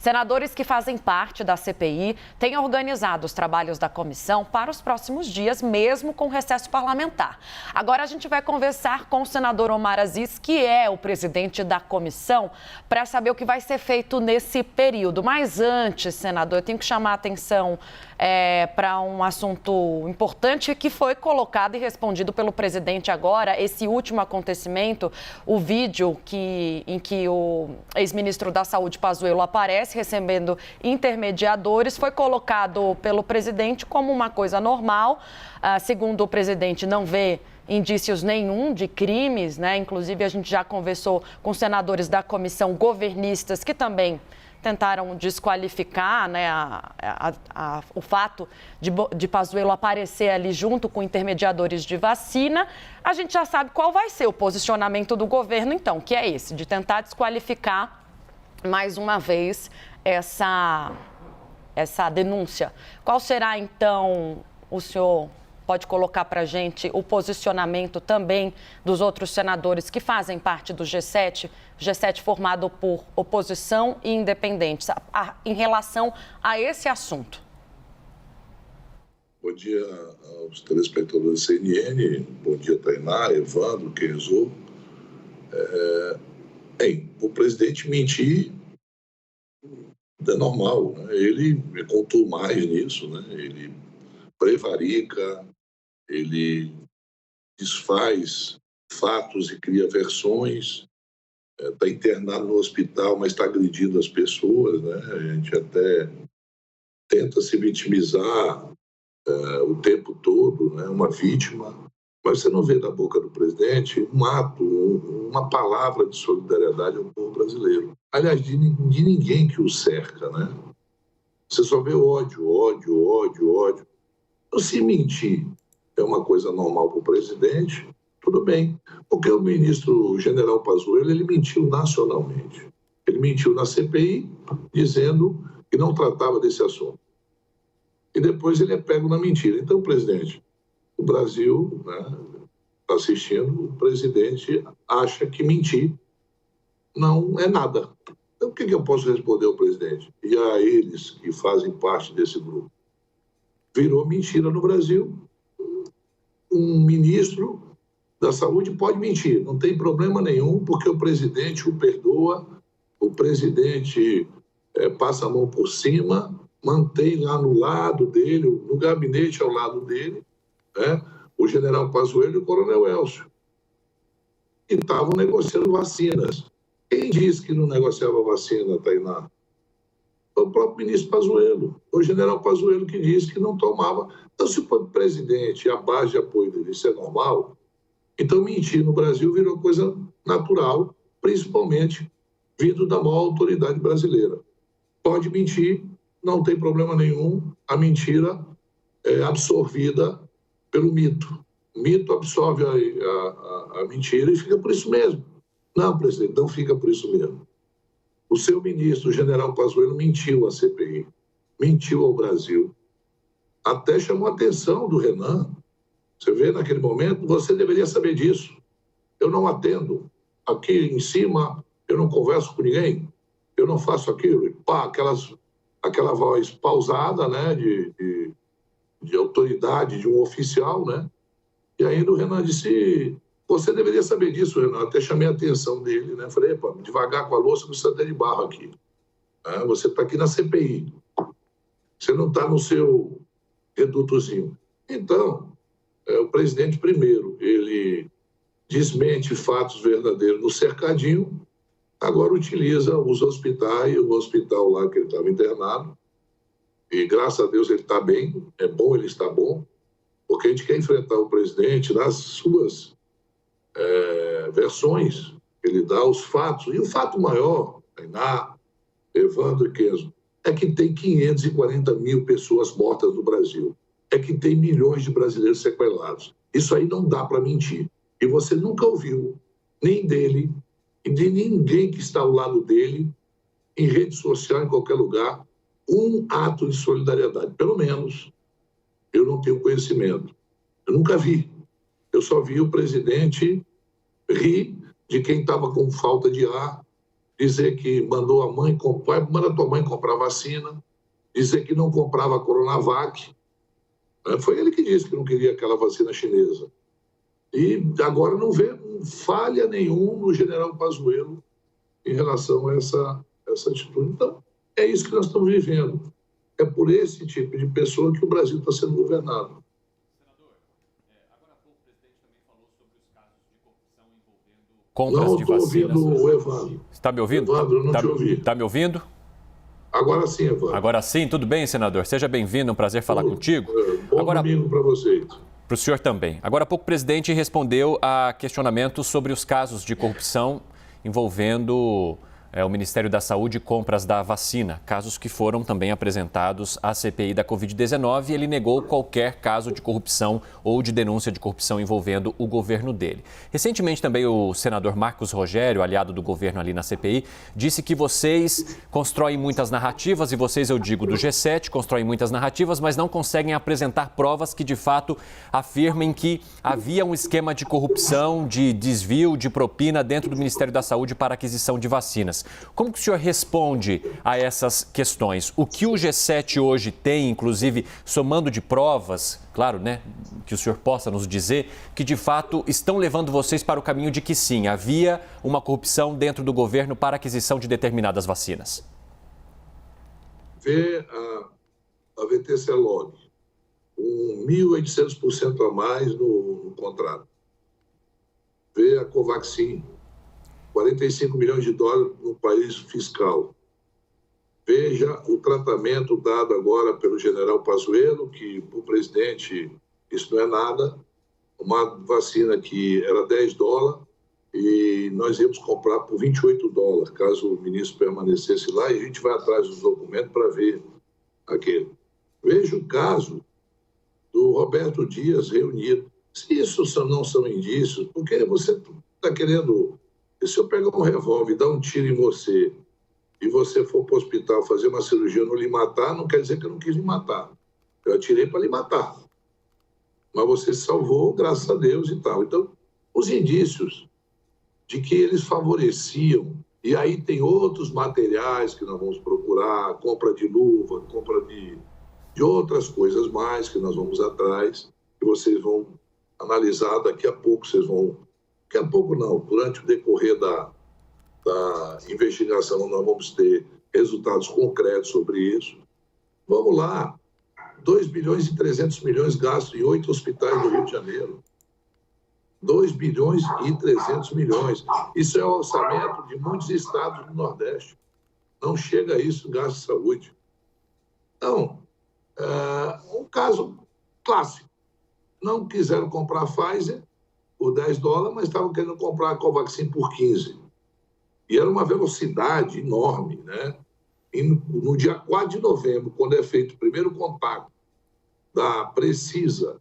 Senadores que fazem parte da CPI têm organizado os trabalhos da comissão para os próximos dias, mesmo com recesso parlamentar. Agora a gente vai conversar com o senador Omar Aziz, que é o presidente da comissão, para saber o que vai ser feito nesse período. Mas antes, senador, eu tenho que chamar a atenção para um assunto importante que foi colocado e respondido pelo presidente agora, esse último acontecimento, o vídeo em que o ex-ministro da Saúde, Pazuello, aparece recebendo intermediadores, foi colocado pelo presidente como uma coisa normal. Segundo o presidente, não vê indícios nenhum de crimes, né? Inclusive, a gente já conversou com senadores da comissão governistas que tentaram desqualificar, né, o fato de Pazuello aparecer ali junto com intermediadores de vacina. A gente já sabe qual vai ser o posicionamento do governo, então, que é esse, de tentar desqualificar mais uma vez essa denúncia. Qual será, então, o senhor pode colocar para a gente o posicionamento também dos outros senadores que fazem parte do G7 formado por oposição e independentes, em relação a esse assunto? Bom dia aos telespectadores da CNN, bom dia, Tainá, Evandro, Kenzo. O presidente mentir é normal, né? Ele contou mais nisso, né? Ele prevarica, ele desfaz fatos e cria versões, está internado no hospital, mas está agredindo as pessoas, né? A gente até tenta se vitimizar o tempo todo, né? Uma vítima, mas você não vê da boca do presidente um ato, uma palavra de solidariedade ao povo brasileiro. Aliás, de ninguém que o cerca, né? Você só vê ódio. Então, se mentir é uma coisa normal para o presidente, tudo bem. Porque o ministro general Pazuello, ele mentiu nacionalmente. Ele mentiu na CPI, dizendo que não tratava desse assunto. E depois ele é pego na mentira. Então, presidente, o Brasil, né, está assistindo, o presidente acha que mentir não é nada. Então, o que eu posso responder ao presidente? E a eles que fazem parte desse grupo? Virou mentira no Brasil. Um ministro da Saúde pode mentir, não tem problema nenhum, porque o presidente o perdoa, o presidente passa a mão por cima, mantém lá no lado dele, no gabinete ao lado dele, né, o general Pazuello e o coronel Elcio, que estavam negociando vacinas. Quem disse que não negociava vacina, Tainá? Foi o próprio ministro Pazuello, o general Pazuello, que disse que não tomava. Então, se for presidente e a base de apoio dele, isso é normal, então mentir no Brasil virou coisa natural, principalmente vindo da maior autoridade brasileira. Pode mentir, não tem problema nenhum, a mentira é absorvida pelo mito. O mito absorve a mentira e fica por isso mesmo. Não, presidente, não fica por isso mesmo. O seu ministro, o general Pazuello, mentiu à CPI, mentiu ao Brasil. Até chamou a atenção do Renan. Você vê, naquele momento, você deveria saber disso. Eu não atendo. Aqui em cima, eu não converso com ninguém. Eu não faço aquilo. E pá, aquela voz pausada, né, de autoridade de um oficial, né? E ainda o Renan disse... Você deveria saber disso, Renan. Até chamei a atenção dele, né? Falei, epa, devagar com a louça, não precisa ter de barro aqui. Você está aqui na CPI. Você não está no seu redutozinho. Então, o presidente, primeiro, ele desmente fatos verdadeiros no cercadinho, agora utiliza os hospitais, o hospital lá que ele estava internado, e graças a Deus ele está bem, é bom ele estar bom, porque a gente quer enfrentar o presidente nas suas versões, ele dá os fatos, e o fato maior, Tainá, Evandro e Kenzo, é que tem 540 mil pessoas mortas no Brasil, é que tem milhões de brasileiros sequelados. Isso aí não dá para mentir. E você nunca ouviu, nem dele, e de ninguém que está ao lado dele, em rede social, em qualquer lugar, um ato de solidariedade. Pelo menos, eu não tenho conhecimento. Eu nunca vi. Eu só vi o presidente rir de quem estava com falta de ar, dizer que mandou a mãe comprar, manda tua mãe comprar vacina, dizer que não comprava a Coronavac. Foi ele que disse que não queria aquela vacina chinesa. E agora não vê falha nenhuma no general Pazuello em relação a essa atitude. Então, é isso que nós estamos vivendo. É por esse tipo de pessoa que o Brasil está sendo governado. Compras de vacinas. Não estou ouvindo o Evandro. Está me ouvindo? Evandro, não te ouvi. Está me ouvindo? Agora sim, Evandro. Agora sim, tudo bem, senador? Seja bem-vindo, um prazer falar contigo. Bom domingo para vocês. Para o senhor também. Agora há pouco o presidente respondeu a questionamentos sobre os casos de corrupção envolvendo o Ministério da Saúde e compras da vacina, casos que foram também apresentados à CPI da Covid-19 e ele negou qualquer caso de corrupção ou de denúncia de corrupção envolvendo o governo dele. Recentemente também o senador Marcos Rogério, aliado do governo ali na CPI, disse que vocês constroem muitas narrativas, e vocês, eu digo, do G7, constroem muitas narrativas, mas não conseguem apresentar provas que de fato afirmem que havia um esquema de corrupção, de desvio, de propina dentro do Ministério da Saúde para aquisição de vacinas. Como que o senhor responde a essas questões? O que o G7 hoje tem, inclusive, somando de provas, claro, né, que o senhor possa nos dizer, que de fato estão levando vocês para o caminho de que sim, havia uma corrupção dentro do governo para aquisição de determinadas vacinas? Vê a VTC-Log, 1.800% a mais no contrato. Vê a Covaxin, 45 milhões de dólares no país fiscal. Veja o tratamento dado agora pelo general Pazuello, que para o presidente isso não é nada, uma vacina que era $10 e nós íamos comprar por $28, caso o ministro permanecesse lá, e a gente vai atrás dos documentos para ver aquele. Veja o caso do Roberto Dias reunido. Se isso não são indícios, porque você está querendo... Se eu pegar um revólver e dar um tiro em você e você for para o hospital fazer uma cirurgia e não lhe matar, não quer dizer que eu não quis lhe matar. Eu atirei para lhe matar. Mas você se salvou, graças a Deus e tal. Então, os indícios de que eles favoreciam, e aí tem outros materiais que nós vamos procurar, compra de luva, compra de outras coisas mais que nós vamos atrás, que vocês vão analisar daqui a pouco, vocês vão... Daqui a pouco não, durante o decorrer da investigação nós vamos ter resultados concretos sobre isso. Vamos lá, 2 bilhões e 300 milhões gastos em 8 hospitais do Rio de Janeiro. 2 bilhões e 300 milhões. Isso é o orçamento de muitos estados do Nordeste. Não chega a isso o gasto de saúde. Então, um caso clássico. Não quiseram comprar a Pfizer por $10, mas estavam querendo comprar a Covaxin por 15. E era uma velocidade enorme, né? E no dia 4 de novembro, quando é feito o primeiro contato da Precisa,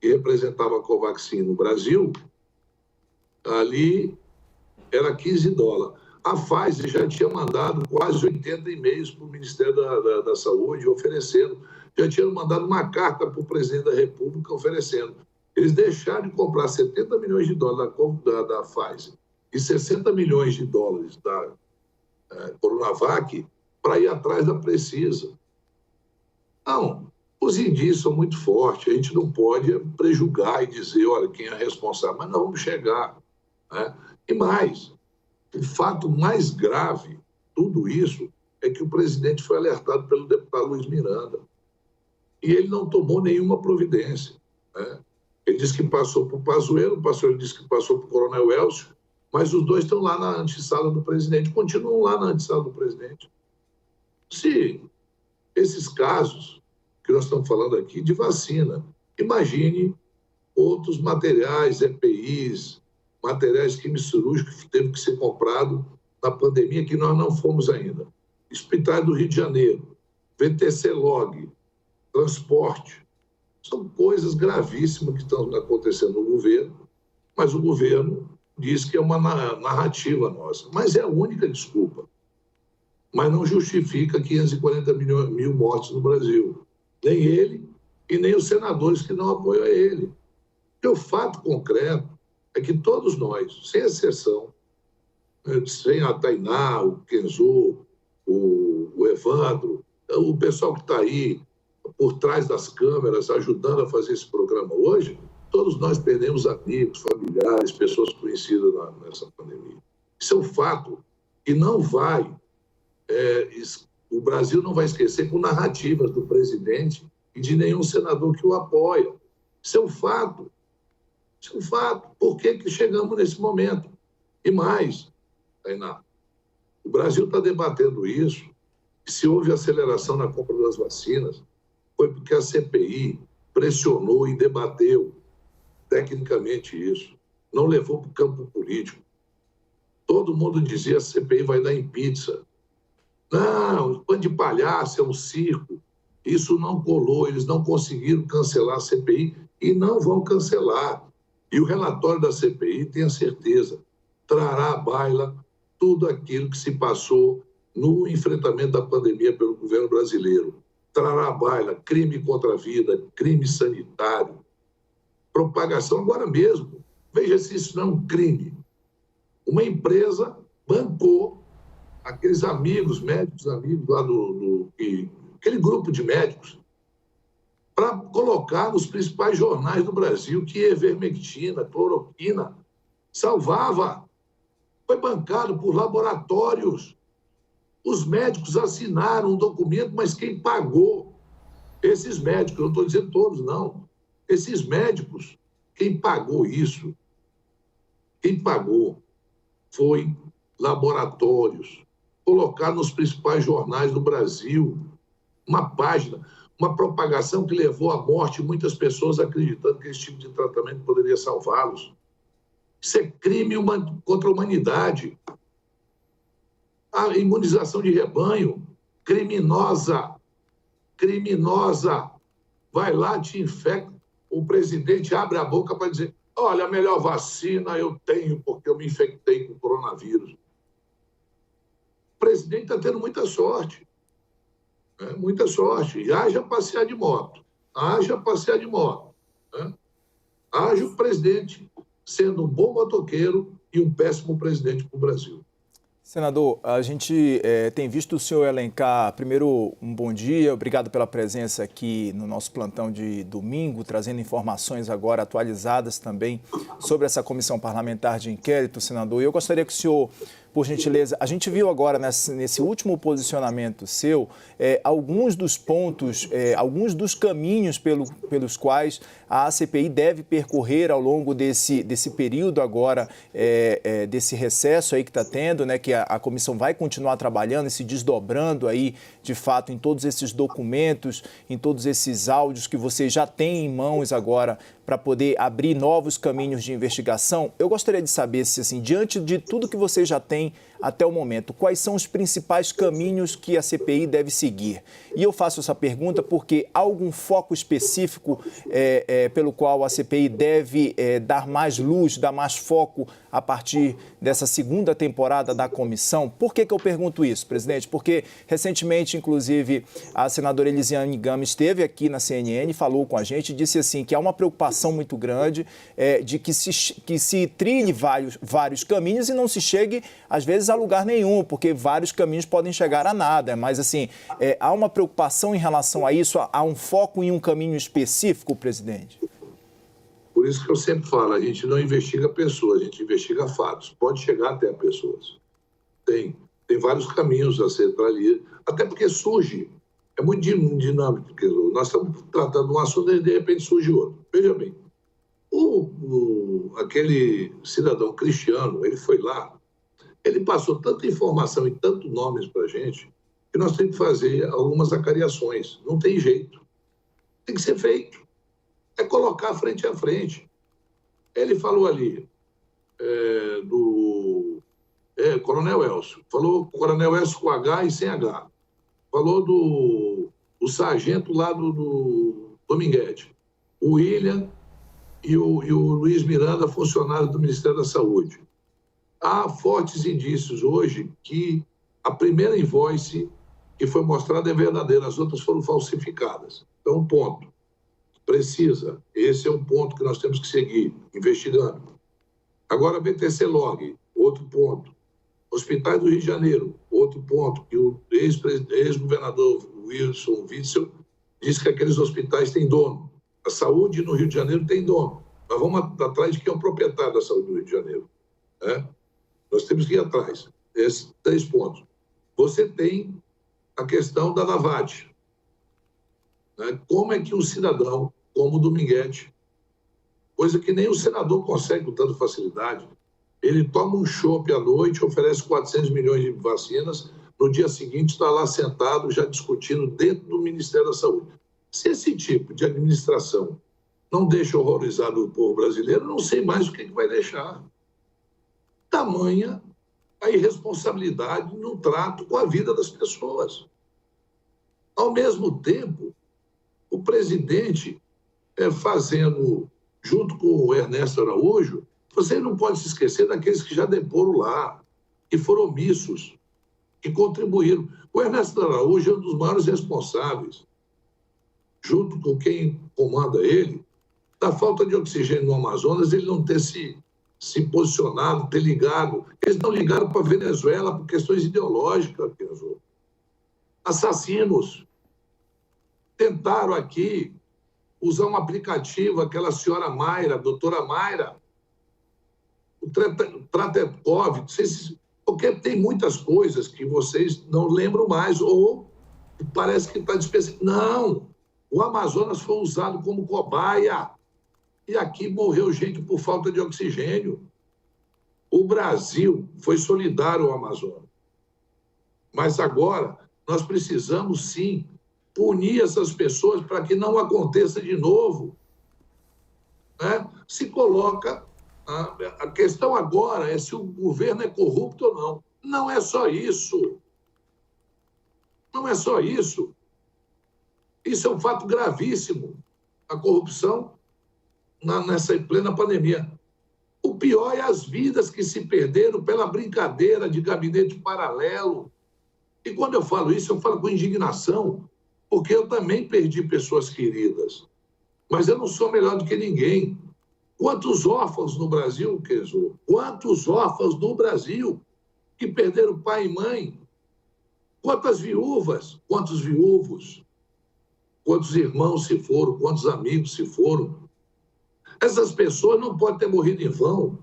que representava a Covaxin no Brasil, ali era $15. A Pfizer já tinha mandado quase 80 e-mails para o Ministério da Saúde oferecendo, já tinha mandado uma carta para o presidente da República oferecendo. Eles deixaram de comprar 70 milhões de dólares da Pfizer e 60 milhões de dólares da Coronavac para ir atrás da Precisa. Não, os indícios são muito fortes, a gente não pode prejulgar e dizer, olha, quem é responsável, mas nós vamos chegar. Né? E mais, o fato mais grave, tudo isso, é que o presidente foi alertado pelo deputado Luiz Miranda. E ele não tomou nenhuma providência. Né? Ele disse que passou por Pazuello, o Pazuello disse que passou por Coronel Elcio, mas os dois estão lá na antessala do presidente, continuam lá na antessala do presidente. Se esses casos que nós estamos falando aqui de vacina, imagine outros materiais, EPIs, materiais quimio-cirúrgicos que teve que ser comprado na pandemia, que nós não fomos ainda. Hospitais do Rio de Janeiro, VTC-Log, transporte. São coisas gravíssimas que estão acontecendo no governo, mas o governo diz que é uma narrativa nossa. Mas é a única desculpa. Mas não justifica 540 mil mortes no Brasil. Nem ele e nem os senadores que não apoiam a ele. E o fato concreto é que todos nós, sem exceção, sem a Tainá, o Kenzo, o Evandro, o pessoal que está aí por trás das câmeras ajudando a fazer esse programa hoje, todos nós perdemos amigos, familiares, pessoas conhecidas nessa pandemia. Isso é um fato que não vai... o Brasil não vai esquecer com narrativas do presidente e de nenhum senador que o apoia. Isso é um fato. Isso é um fato. Por que chegamos nesse momento? E mais, Tainá, o Brasil está debatendo isso, e se houve aceleração na compra das vacinas, foi porque a CPI pressionou e debateu tecnicamente isso, não levou para o campo político. Todo mundo dizia que a CPI vai dar em pizza. Não, bando de palhaço, é um circo. Isso não colou, eles não conseguiram cancelar a CPI e não vão cancelar. E o relatório da CPI, tenha certeza, trará à baila tudo aquilo que se passou no enfrentamento da pandemia pelo governo brasileiro. Trará à baila crime contra a vida, crime sanitário, propagação agora mesmo. Veja se isso não é um crime. Uma empresa bancou aqueles amigos, médicos amigos lá aquele grupo de médicos, para colocar nos principais jornais do Brasil que ivermectina, cloroquina, salvava. Foi bancado por laboratórios. Os médicos assinaram um documento, mas quem pagou? Esses médicos, eu não estou dizendo todos, não. Esses médicos, quem pagou isso? Quem pagou foi laboratórios. Colocar nos principais jornais do Brasil uma página, uma propagação que levou à morte muitas pessoas acreditando que esse tipo de tratamento poderia salvá-los. Isso é crime contra a humanidade. A imunização de rebanho, criminosa. Criminosa. Vai lá, te infecta. O presidente abre a boca para dizer: olha, a melhor vacina eu tenho porque eu me infectei com o coronavírus. O presidente está tendo muita sorte. Né? Muita sorte. E haja passear de moto. Haja passear de moto. Né? Haja o presidente sendo um bom motoqueiro e um péssimo presidente para o Brasil. Senador, a gente tem visto o senhor elencar, primeiro, um bom dia, obrigado pela presença aqui no nosso plantão de domingo, trazendo informações agora atualizadas também sobre essa comissão parlamentar de inquérito, senador. E eu gostaria que o senhor, por gentileza, a gente viu agora nesse último posicionamento seu, alguns dos pontos, alguns dos caminhos pelos quais a CPI deve percorrer ao longo desse período agora, desse recesso aí que está tendo, né, que a comissão vai continuar trabalhando e se desdobrando aí, de fato, em todos esses documentos, em todos esses áudios que você já tem em mãos agora para poder abrir novos caminhos de investigação. Eu gostaria de saber se, assim, diante de tudo que você já tem até o momento, quais são os principais caminhos que a CPI deve seguir? E eu faço essa pergunta porque há algum foco específico pelo qual a CPI deve dar mais luz, dar mais foco a partir dessa segunda temporada da comissão? Por que eu pergunto isso, presidente? Porque recentemente, inclusive, a senadora Elisiane Gama esteve aqui na CNN, falou com a gente e disse assim que há uma preocupação muito grande de que se trilhe vários caminhos e não se chegue, às vezes, a lugar nenhum, porque vários caminhos podem chegar a nada. Mas, assim, há uma preocupação em relação a isso? Há um foco em um caminho específico, presidente? Por isso que eu sempre falo, a gente não investiga pessoas, a gente investiga fatos. Pode chegar até pessoas. Tem vários caminhos a ser ali, até porque surge, é muito dinâmico, porque nós estamos tratando um assunto e de repente surge outro. Veja bem, aquele cidadão Cristiano, ele foi lá, ele passou tanta informação e tantos nomes para a gente, que nós temos que fazer algumas acariações. Não tem jeito. Tem que ser feito. É colocar frente a frente. Ele falou ali do Coronel Elcio. Falou Coronel Elcio com H e sem H. Falou do sargento lá do Dominguete. O William e o Luiz Miranda, funcionário do Ministério da Saúde. Há fortes indícios hoje que a primeira invoice que foi mostrada é verdadeira, as outras foram falsificadas. Então, um ponto. Precisa. Esse é um ponto que nós temos que seguir, investigando. Agora, BTC Log, outro ponto. Hospitais do Rio de Janeiro, outro ponto, que o ex-governador Wilson Witzel disse que aqueles hospitais têm dono. A saúde no Rio de Janeiro tem dono. Mas vamos atrás de quem é o proprietário da saúde do Rio de Janeiro. Né? Nós temos que ir atrás. Esses 3 pontos. Você tem a questão da lavagem. Né? Como é que um cidadão, como o Dominguete, coisa que nem o senador consegue com tanta facilidade, ele toma um chopp à noite, oferece 400 milhões de vacinas, no dia seguinte está lá sentado, já discutindo dentro do Ministério da Saúde. Se esse tipo de administração não deixa horrorizado o povo brasileiro, não sei mais o que vai deixar. Tamanha a irresponsabilidade no trato com a vida das pessoas. Ao mesmo tempo, o presidente fazendo, junto com o Ernesto Araújo, você não pode se esquecer daqueles que já deporam lá, que foram omissos, que contribuíram. O Ernesto Araújo é um dos maiores responsáveis, junto com quem comanda ele, da falta de oxigênio no Amazonas, ele não ter se posicionado, ter ligado. Eles não ligaram para a Venezuela por questões ideológicas, Kenzo. Assassinos. Tentaram aqui usar um aplicativo, aquela senhora Mayra, a doutora Mayra, o Tratekov, porque tem muitas coisas que vocês não lembram mais, ou parece que está dispensado. Não, o Amazonas foi usado como cobaia, e aqui morreu gente por falta de oxigênio. O Brasil foi solidário ao Amazonas. Mas agora nós precisamos, sim, punir essas pessoas para que não aconteça de novo. Né? Se coloca... A questão agora é se o governo é corrupto ou não. Não é só isso. Não é só isso. Isso é um fato gravíssimo. A corrupção nessa plena pandemia. O pior é as vidas que se perderam pela brincadeira de gabinete paralelo. E quando eu falo isso, eu falo com indignação, porque eu também perdi pessoas queridas. Mas eu não sou melhor do que ninguém. Quantos órfãos no Brasil, Kenzo? Quantos órfãos no Brasil que perderam pai e mãe? Quantas viúvas? Quantos viúvos? Quantos irmãos se foram? Quantos amigos se foram? Essas pessoas não podem ter morrido em vão.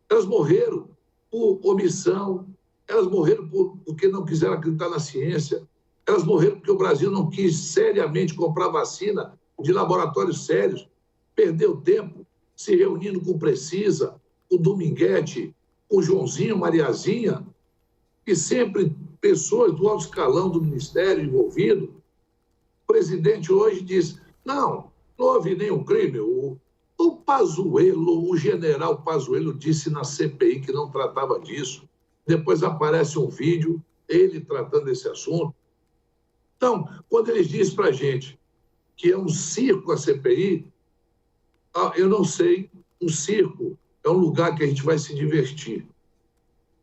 Elas morreram por omissão, elas morreram porque não quiseram acreditar na ciência, elas morreram porque o Brasil não quis seriamente comprar vacina de laboratórios sérios, perdeu tempo se reunindo com o Precisa, com o Dominguete, com o Joãozinho, Mariazinha, e sempre pessoas do alto escalão do Ministério envolvido. O presidente hoje diz, não houve nenhum crime. O Pazuello, o general Pazuello disse na CPI que não tratava disso. Depois aparece um vídeo, ele tratando desse assunto. Então, quando eles dizem para a gente que é um circo a CPI, eu não sei, um circo é um lugar que a gente vai se divertir.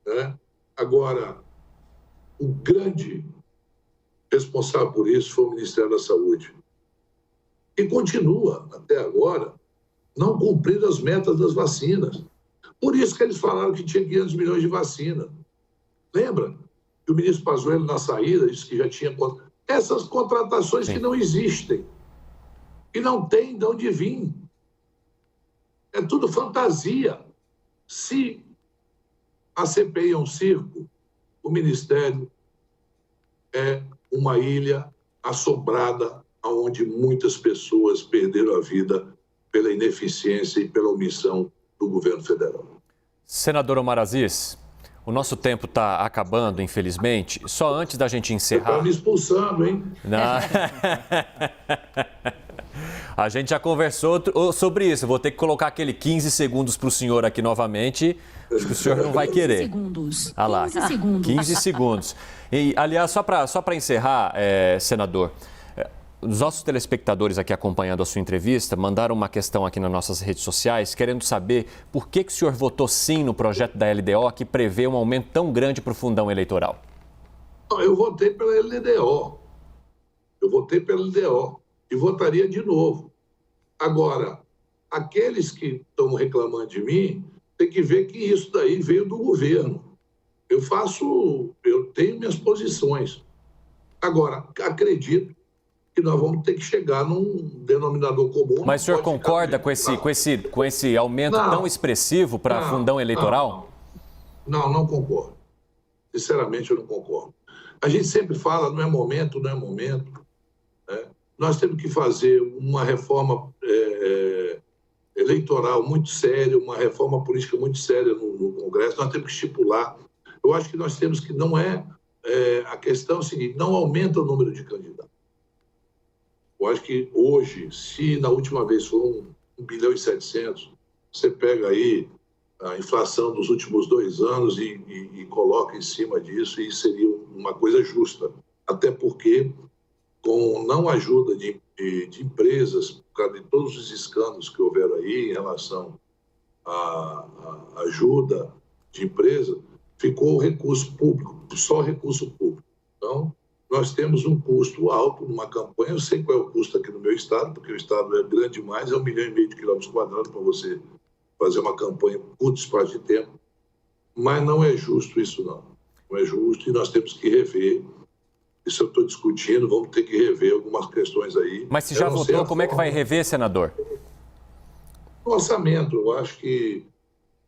Né? Agora, o grande responsável por isso foi o Ministério da Saúde. E continua, até agora, não cumprindo as metas das vacinas. Por isso que eles falaram que tinha 500 milhões de vacina. Lembra que o ministro Pazuello, na saída, disse que já tinha... Essas contratações que não existem. E não tem de onde vir. É tudo fantasia. Se a CPI é um circo, o Ministério é uma ilha assombrada, onde muitas pessoas perderam a vida pela ineficiência e pela omissão do governo federal. Senador Omar Aziz, o nosso tempo está acabando, infelizmente. Só antes da gente encerrar... Você está me expulsando, hein? Não. A gente já conversou sobre isso. Vou ter que colocar aquele 15 segundos para o senhor aqui novamente. Acho que o senhor não vai querer. 15 segundos. Ah lá, 15 segundos. 15 segundos. E, aliás, só para encerrar, senador, os nossos telespectadores aqui acompanhando a sua entrevista mandaram uma questão aqui nas nossas redes sociais, querendo saber por que o senhor votou sim no projeto da LDO que prevê um aumento tão grande para o fundão eleitoral. Eu votei pela LDO. E votaria de novo. Agora, aqueles que estão reclamando de mim, tem que ver que isso daí veio do governo. eu tenho minhas posições. Agora, acredito que nós vamos ter que chegar num denominador comum. Mas o senhor concorda com esse aumento tão expressivo para fundão eleitoral? Não concordo. Sinceramente, eu não concordo. A gente sempre fala, não é momento. Né? Nós temos que fazer uma reforma eleitoral muito séria, uma reforma política muito séria no Congresso. Nós temos que estipular. Eu acho que nós temos que, a questão é o seguinte, não aumenta o número de candidatos. Eu acho que hoje, se na última vez foi 1,7 bilhão, você pega aí a inflação dos últimos 2 anos e coloca em cima disso, e seria uma coisa justa. Até porque, com não ajuda de empresas, por causa de todos os escândalos que houveram aí em relação à ajuda de empresa, ficou recurso público, só recurso público. Então, nós temos um custo alto numa campanha. Eu sei qual é o custo aqui no meu estado, porque o estado é grande demais, é 1,5 milhão de quilômetros quadrados para você fazer uma campanha por curto espaço de tempo. Mas não é justo isso, não. Não é justo, e nós temos que rever. Isso eu estou discutindo, vamos ter que rever algumas questões aí. Mas se já votou, como é que vai rever, senador? O orçamento, eu acho que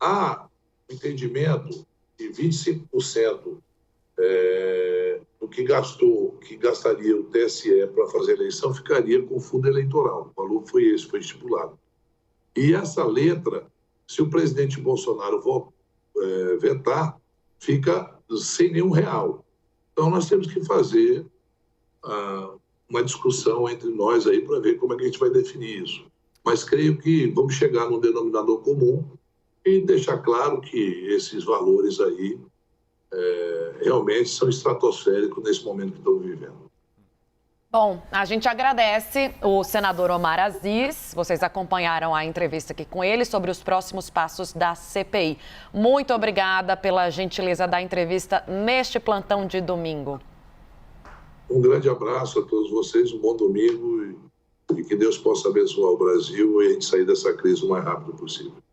há entendimento de 25% do que gastaria o TSE para fazer a eleição, ficaria com o fundo eleitoral. O valor foi esse, foi estipulado. E essa letra, se o presidente Bolsonaro vetar, fica sem nenhum real. Então, nós temos que fazer uma discussão entre nós aí para ver como é que a gente vai definir isso. Mas creio que vamos chegar num denominador comum e deixar claro que esses valores aí realmente são estratosféricos nesse momento que estamos vivendo. Bom, a gente agradece o senador Omar Aziz. Vocês acompanharam a entrevista aqui com ele sobre os próximos passos da CPI. Muito obrigada pela gentileza da entrevista neste plantão de domingo. Um grande abraço a todos vocês, um bom domingo e que Deus possa abençoar o Brasil e a gente sair dessa crise o mais rápido possível.